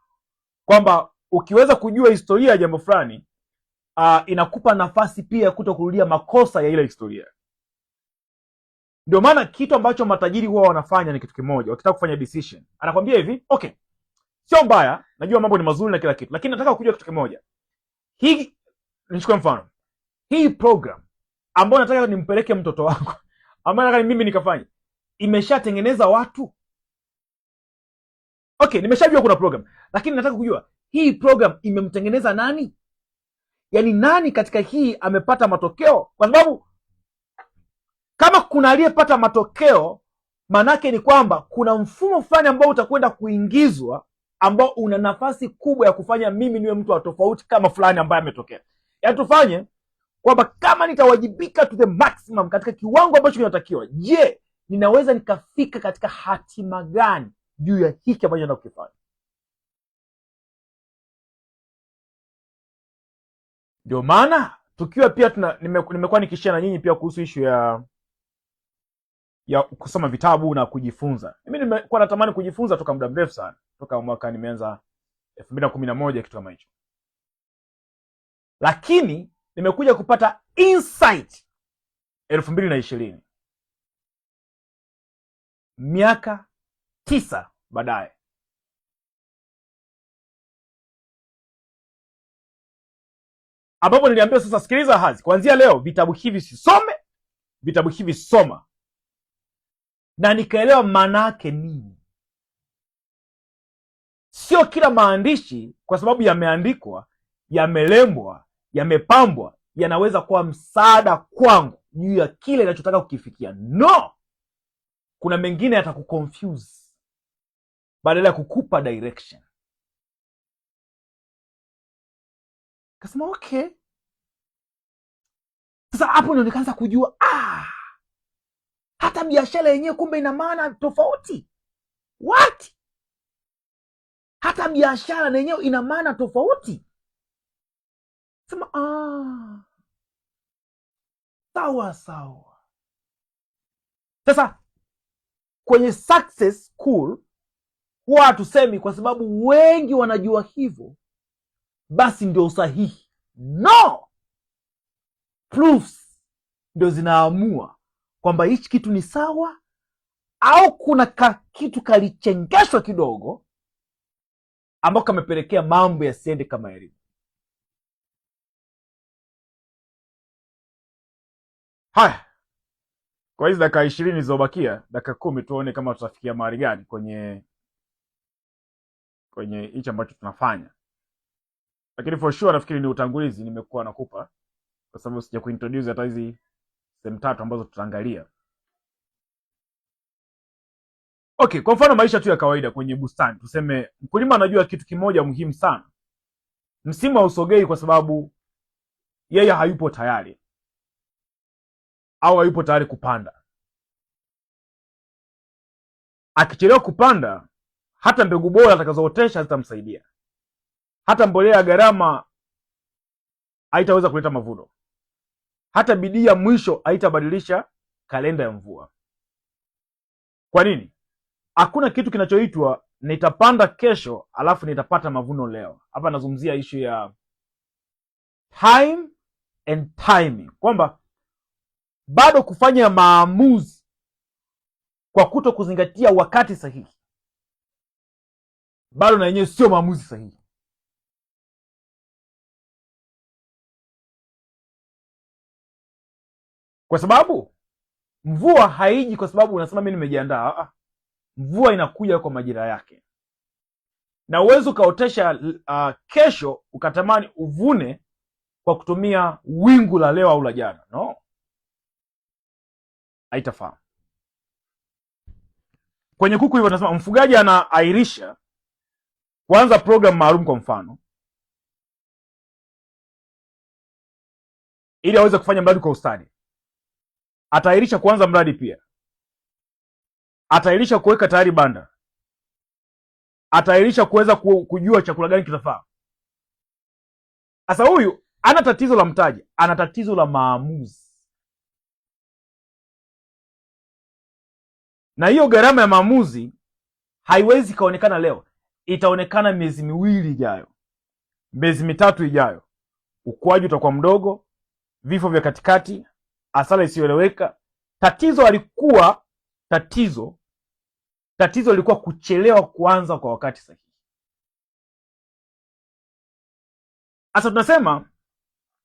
kwamba ukiweza kujua historia ya jambo fulani inakupa nafasi pia kuto kurudia makosa ya ile historia. Ndio maana kitu ambacho matajiri huwa wanafanya ni kitu kimoja. Wakitaka kufanya decision, anakwambia hivi, okay, sio mbaya, najua mambo ni mazuri na kila kitu, lakini nataka kujua kitu kimoja. Hii, nichukue mfano, hii program ambayo nataka nimpeleke mtoto wangu, ambayo nataka mimi nikafanye, imeshatengeneza watu. Okay, nimeshajua kuna program, lakini nataka kujua hii program imemtengeneza nani? Yaani nani katika hii amepata matokeo? Kwa sababu kama kuna aliyepata matokeo, manake ni kwamba kuna mfumo fulani ambao utakwenda kuingizwa, ambao una nafasi kubwa ya kufanya mimi niwe mtu wa tofauti kama fulani ambaye ametokea. Yaani tufanye kwamba kama nitawajibika to the maximum katika kiwango ambacho kinatakiwa, je, ninaweza nikafika katika hatima gani juu ya hiki ambacho nataka kukifanya? Ndio maana tukiwa pia nimekuwa nikishia na nyinyi pia kuhusu ishu ya kusoma vitabu na kujifunza. Mimi nimekuwa natamani kujifunza toka muda mrefu sana, toka mwaka nimeanza 2011 kitu kama hicho, lakini nimekuja kupata insight 2020, miaka 9 baadaye, ambapo niliambiwa sasa, sikiliza Hazi, kuanzia leo vitabu hivi sisome, vitabu hivi soma. Na nikaelewa maana yake nini. Sio kila maandishi kwa sababu yameandikwa, yamelembwa, yamepambwa, yanaweza kuwa msaada kwangu juu ya kile ninachotaka kukifikia. No, kuna mengine yatakuconfuse badala ya kukupa direction. Kasema okay. Sasa hapo ndio nikaanza kujua hata biashara yenyewe kumbe ina maana tofauti. What? Hata biashara na yenyewe ina maana tofauti. Sema sawa. Sasa kwenye success school huwa hatusemi kwa sababu wengi wanajua hivyo basi ndio usahihi. No, proofs ndio zinaamua kwamba hichi kitu ni sawa au kuna kitu kalichengeshwa kidogo ambako kamepelekea mambo yasiende kama yalivyo. Haya, kwa hizi dakika 20 zilizobakia, dakika 10, tuone kama tutafikia mahali gani kwenye hichi ambacho tunafanya. Lakini for sure nafikiri ni utangulizi nimekuwa nakupa, kwa sababu sija kuintroduce hata hizi sehemu 3 ambazo tutaangalia. Okay, kwa mfano maisha tu ya kawaida kwenye bustani, tuseme mkulima anajua kitu kimoja muhimu sana. Msimu hausogei kwa sababu yeye hayupo tayari au hayupo tayari kupanda. Akichelewa kupanda, hata mbegu bora atakazootesha hazitamsaidia. Hata mbolea ya gharama haitaweza kuleta mavuno. Hata bidii ya mwisho haitabadilisha kalenda ya mvua. Kwa nini? Hakuna kitu kinachoitwa nitapanda kesho alafu nitapata mavuno leo. Hapa nazungumzia issue ya time and timing, kwamba bado kufanya maamuzi kwa kuto kuzingatia wakati sahihi bado na yenyewe sio maamuzi sahihi. Kwa sababu mvua haiji kwa sababu unasema mimi nimejiandaa. Mvua inakuja kwa majira yake, na uwezo ukaotesha kesho ukatamani uvune kwa kutumia wingu la leo au la jana. No, haitafaa. Kwenye kuku hivyo tunasema mfugaji anaairisha kuanza program maalum, kwa mfano, ili aweze kufanya mradi kwa ustadi. ataahirisha kuanza mradi, pia ataahirisha kuweka tayari banda, ataahirisha kuweza kujua chakula gani kitafaa. Sasa huyu ana tatizo la mtaji, ana tatizo la maamuzi, na hiyo gharama ya maamuzi haiwezi kaonekana leo, itaonekana miezi miwili ijayo, miezi mitatu ijayo. Ukuaji utakuwa mdogo, vifo vya katikati, hasara isiyoeleweka. Tatizo lilikuwa kuchelewa kuanza kwa wakati sahihi. Sasa tunasema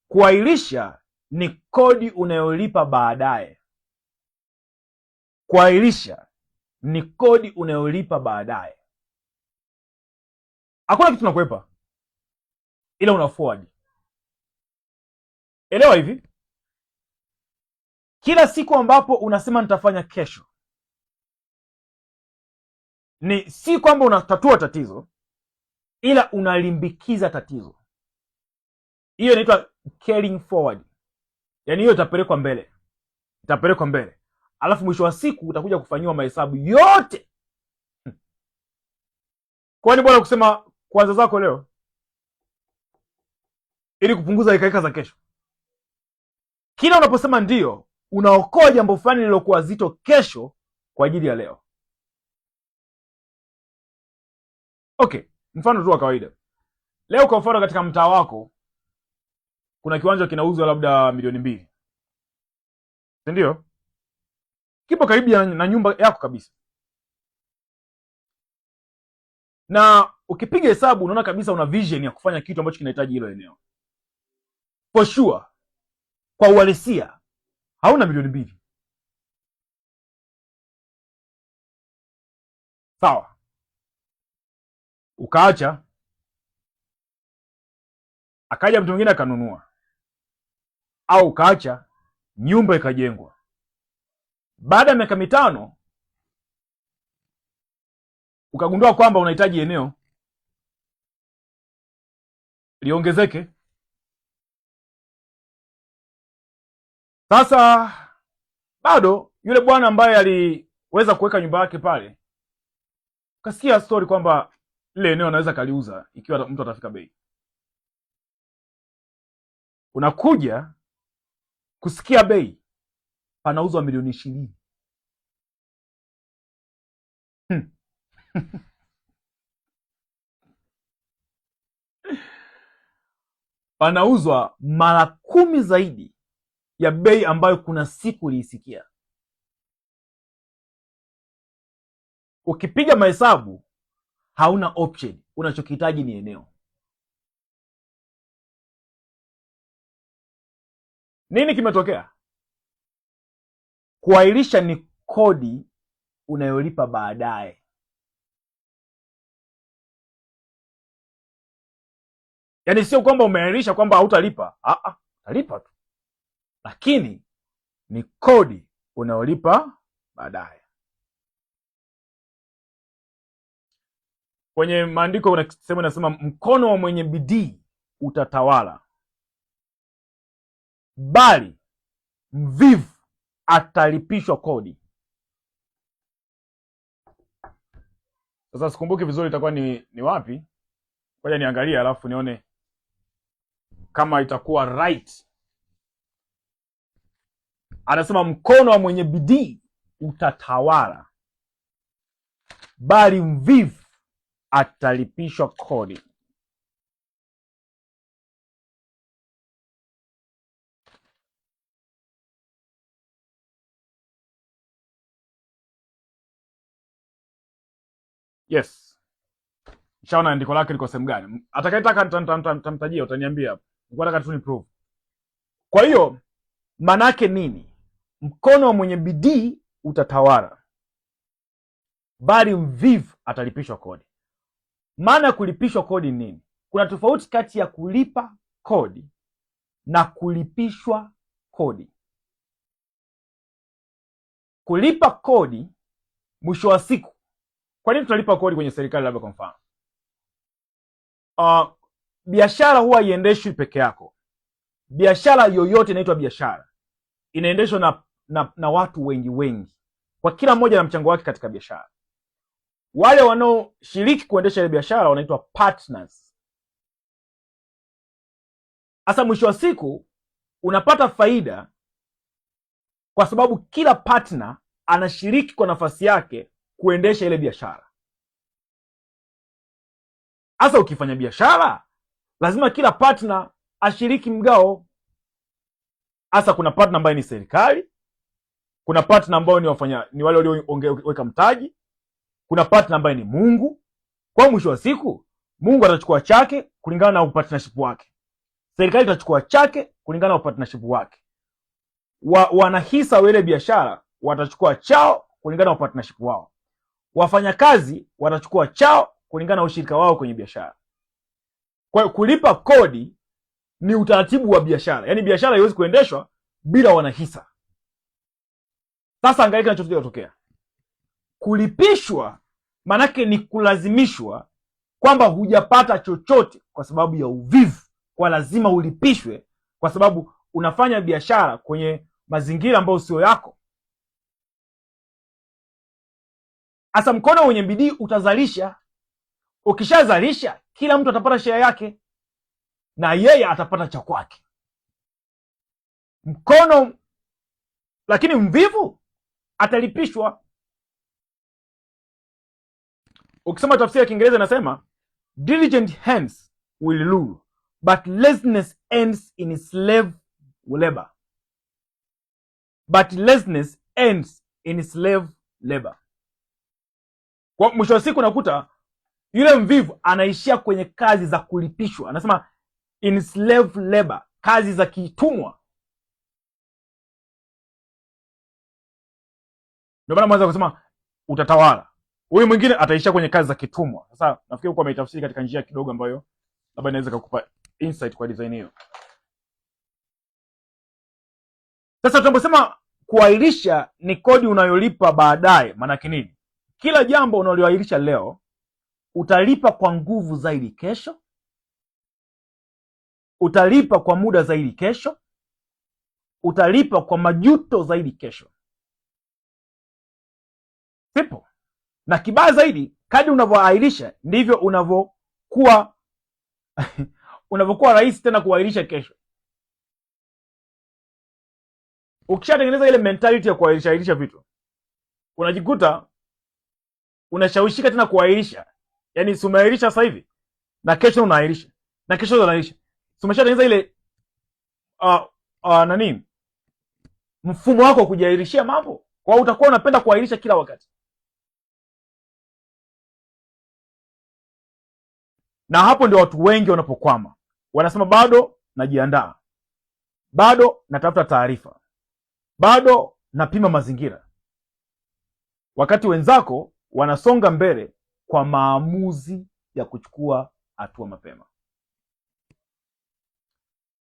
kuahirisha ni kodi unayolipa baadaye. Kuahirisha ni kodi unayolipa baadaye. Hakuna kitu nakwepa, ila una forward. Elewa hivi, kila siku ambapo unasema nitafanya kesho, ni si kwamba unatatua tatizo, ila unalimbikiza tatizo. Hiyo inaitwa carrying forward. Yaani hiyo itapelekwa mbele, alafu mwisho wa siku utakuja kufanyiwa mahesabu yote. Kwani bora kusema kwanza zako leo ili kupunguza hekaheka za kesho? Kila unaposema ndio, unaokoa jambo fulani lilokuwa zito kesho kwa ajili ya leo. Okay, mfano tu wa kawaida. Leo kwa mfano katika mtaa wako kuna kiwanja kinauzwa labda milioni 2. Si ndio? Kipo karibu na nyumba yako kabisa. Na ukipiga hesabu unaona kabisa una vision ya kufanya kitu ambacho kinahitaji hilo eneo. For sure, kwa uhalisia hauna milioni 2. Sawa. Ukaacha, akaja mtu mwingine akanunua, au ukaacha nyumba ikajengwa. Baada ya miaka 5 ukagundua kwamba unahitaji eneo liongezeke. Sasa bado yule bwana ambaye aliweza kuweka nyumba yake pale, ukasikia story kwamba lile eneo anaweza kaliuza ikiwa mtu atafika bei. Unakuja kusikia bei panauzwa milioni 20. Panauzwa mara 10 zaidi ya bei ambayo kuna siku uliisikia. Ukipiga mahesabu hauna option, unachokihitaji ni eneo. Nini kimetokea? Kuahirisha ni kodi unayolipa baadaye. Yaani sio kwamba umeahirisha kwamba hautalipa. Utalipa tu, lakini ni kodi unayolipa baadaye. Kwenye maandiko kuna sehemu inasema mkono wa mwenye bidii utatawala, bali mvivu atalipishwa kodi. Sasa sikumbuki vizuri itakuwa ni wapi. Ngoja niangalie alafu nione kama itakuwa right. Anasema mkono wa mwenye bidii utatawala, bali mvivu atalipishwa kodi. Yes. Nishaona andiko lake liko sehemu gani. Atakayetaka nitamtajia, utaniambia hapo. Nilikuwa nataka tu ni prove. Kwa hiyo manake nini? Mkono wa mwenye bidii utatawala, bali mvivu atalipishwa kodi. Maana ya kulipishwa kodi nini? Kuna tofauti kati ya kulipa kodi na kulipishwa kodi. Kulipa kodi, mwisho wa siku, kwa nini tunalipa kodi kwenye serikali? Labda kwa mfano, biashara huwa haiendeshwi peke yako. Biashara yoyote inaitwa biashara, inaendeshwa na watu wengi, kwa kila mmoja na mchango wake katika biashara. Wale wanaoshiriki kuendesha ile biashara wanaitwa partners. Sasa mwisho wa siku unapata faida kwa sababu kila partner anashiriki kwa nafasi yake kuendesha ile biashara. Sasa ukifanya biashara lazima kila partner ashiriki mgao. Sasa kuna partner ambaye ni serikali, kuna partner ambao ni wale walioweka mtaji, kuna partner ambaye ni Mungu. Kwa mwisho wa siku Mungu atachukua chake kulingana na partnership wake, serikali itachukua chake kulingana na partnership wake, wanahisa wa ile biashara watachukua chao kulingana na partnership wao, wafanyakazi watachukua chao kulingana na ushirika wao kwenye biashara. Kwa hiyo kulipa kodi ni utaratibu wa biashara, yaani biashara haiwezi kuendeshwa bila wanahisa. Sasa angalia kinachotokea. Kulipishwa manake ni kulazimishwa, kwamba hujapata chochote kwa sababu ya uvivu, kwa lazima ulipishwe kwa sababu unafanya biashara kwenye mazingira ambayo sio yako. Asa mkono wenye bidii utazalisha. Ukishazalisha kila mtu atapata share yake na yeye atapata cha kwake. Lakini mvivu atalipishwa. Ukisema tafsiri ya Kiingereza inasema diligent hands will rule but laziness ends in slave labor. Kwa mwisho wa siku nakuta yule mvivu anaishia kwenye kazi za kulipishwa. Anasema in slave labor, kazi za kitumwa. Ndio maana mwanzo kusema utatawala. Huyu mwingine ataishia kwenye kazi za kitumwa. Sasa nafikiri kwa ameitafsiri katika njia kidogo ambayo labda inaweza kukupa insight kwa design hiyo. Sasa tunaposema kuahirisha ni kodi unayolipa baadaye, maana yake nini? Kila jambo unaloahirisha leo utalipa kwa nguvu zaidi kesho, utalipa kwa muda zaidi kesho, utalipa kwa majuto zaidi kesho. Simple. Na kibaya zaidi, kadri unavyoahirisha ndivyo unavyokuwa rahisi tena kuahirisha kesho. Ukishatengeneza ile mentality ya kuahirisha vitu, unajikuta unashawishika tena kuahirisha. Yaani si umeahirisha sasa hivi na kesho unaahirisha na kesho unaahirisha. Umeshatengeneza ile mfumo wako wa kujiahirishia mambo, kwa hiyo utakuwa unapenda kuahirisha kila wakati. Na hapo ndio watu wengi wanapokwama. Wanasema bado najiandaa, bado natafuta taarifa, bado napima mazingira, wakati wenzako wanasonga mbele kwa maamuzi ya kuchukua hatua mapema.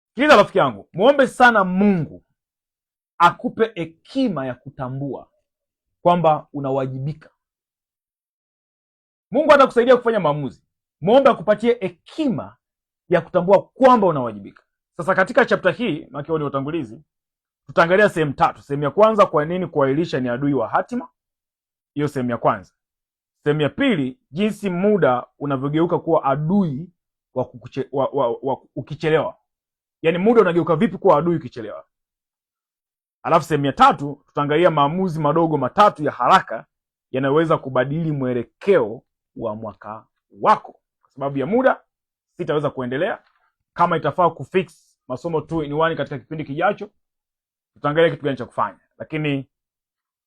Sikiliza rafiki yangu, muombe sana Mungu akupe hekima ya kutambua kwamba unawajibika. Mungu atakusaidia kufanya maamuzi. Muombe akupatie hekima ya kutambua kwamba unawajibika. Sasa katika chapter hii, maana ni utangulizi, tutaangalia sehemu 3. Sehemu ya kwanza, kwa nini kuahirisha ni adui wa hatima. Hiyo sehemu ya kwanza. Sehemu ya pili, jinsi muda unavyogeuka kuwa adui ukichelewa. Yaani muda unageuka vipi kuwa adui ukichelewa. Alafu sehemu ya 3 tutaangalia maamuzi madogo 3 ya haraka yanayoweza kubadili mwelekeo wa mwaka wako. Kwa sababu ya muda sitaweza kuendelea. Kama itafaa kufix masomo 2 in 1 katika kipindi kijacho, tutaangalia kitu gani cha kufanya. Lakini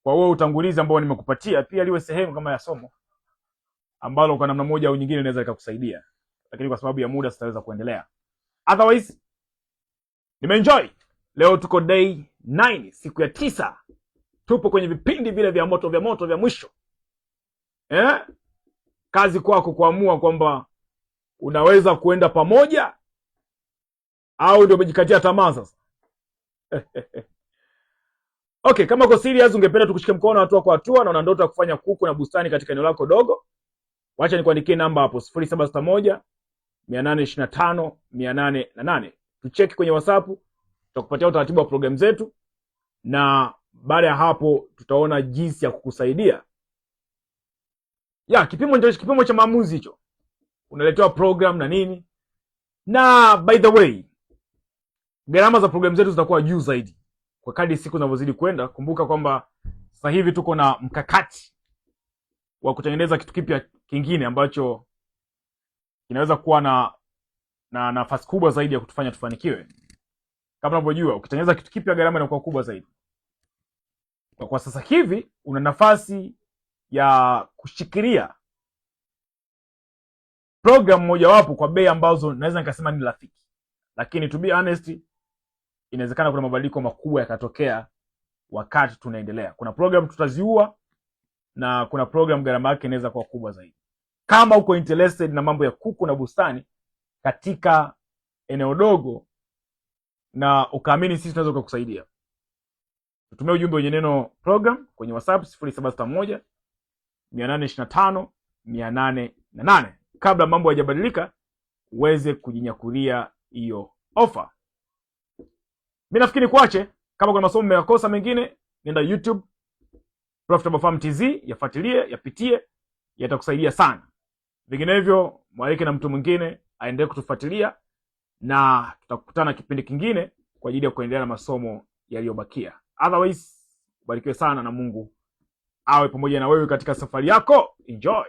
kwa wewe utangulizi ambao nimekupatia pia liwe sehemu kama ya somo ambalo kwa namna moja au nyingine inaweza ikakusaidia. Lakini kwa sababu ya muda sitaweza kuendelea. Otherwise, nimeenjoy. Leo tuko day 9, siku ya 9. Tupo kwenye vipindi vile vya moto vya mwisho. Kazi kwako kuamua kwamba unaweza kuenda pamoja au ndio umejikatia tamaa sasa. Okay, kama uko serious ungependa tukushike mkono hatua kwa hatua na una ndoto ya kufanya kuku na bustani katika eneo lako dogo, wacha nikuandikie namba hapo 0761 825 808. Tucheki kwenye WhatsApp, tutakupatia utaratibu wa program zetu na Baada ya hapo tutaona jinsi ya kukusaidia. Kipimo cha maamuzi hicho. Unaletewa program na nini. Na by the way, gharama za programu zetu zitakuwa juu zaidi kwa kadri siku zinavyozidi kwenda. Kumbuka kwamba sasa hivi tuko na mkakati wa kutengeneza kitu kipya kingine ambacho kinaweza kuwa na nafasi kubwa zaidi ya kutufanya tufanikiwe. Kama unavyojua, ukitengeneza kitu kipya gharama inakuwa kubwa zaidi. Kwa sasa hivi una nafasi ya kushikilia program mojawapo kwa bei ambazo naweza nikasema ni rafiki, lakini to be honest, inawezekana kuna mabadiliko makubwa yakatokea wakati tunaendelea. Kuna program tutaziua na kuna program gharama yake inaweza kuwa kubwa zaidi. Kama uko interested na mambo ya kuku na bustani katika eneo dogo na ukaamini sisi tunaweza kukusaidia, tutumie ujumbe wenye neno program kwenye WhatsApp 0761 825 808 kabla mambo hayajabadilika, uweze kujinyakulia hiyo offer. Mimi nafikiri kuache. Kama kuna masomo umeyakosa mengine, nenda YouTube Profitable Farm TZ, yafuatilie, yapitie, yatakusaidia sana. Vinginevyo mwalike na mtu mwingine aendelee kutufuatilia, na tutakutana kipindi kingine kwa ajili ya kuendelea na masomo yaliyobakia. Otherwise, ubarikiwe sana na Mungu awe pamoja na wewe katika safari yako. Enjoy.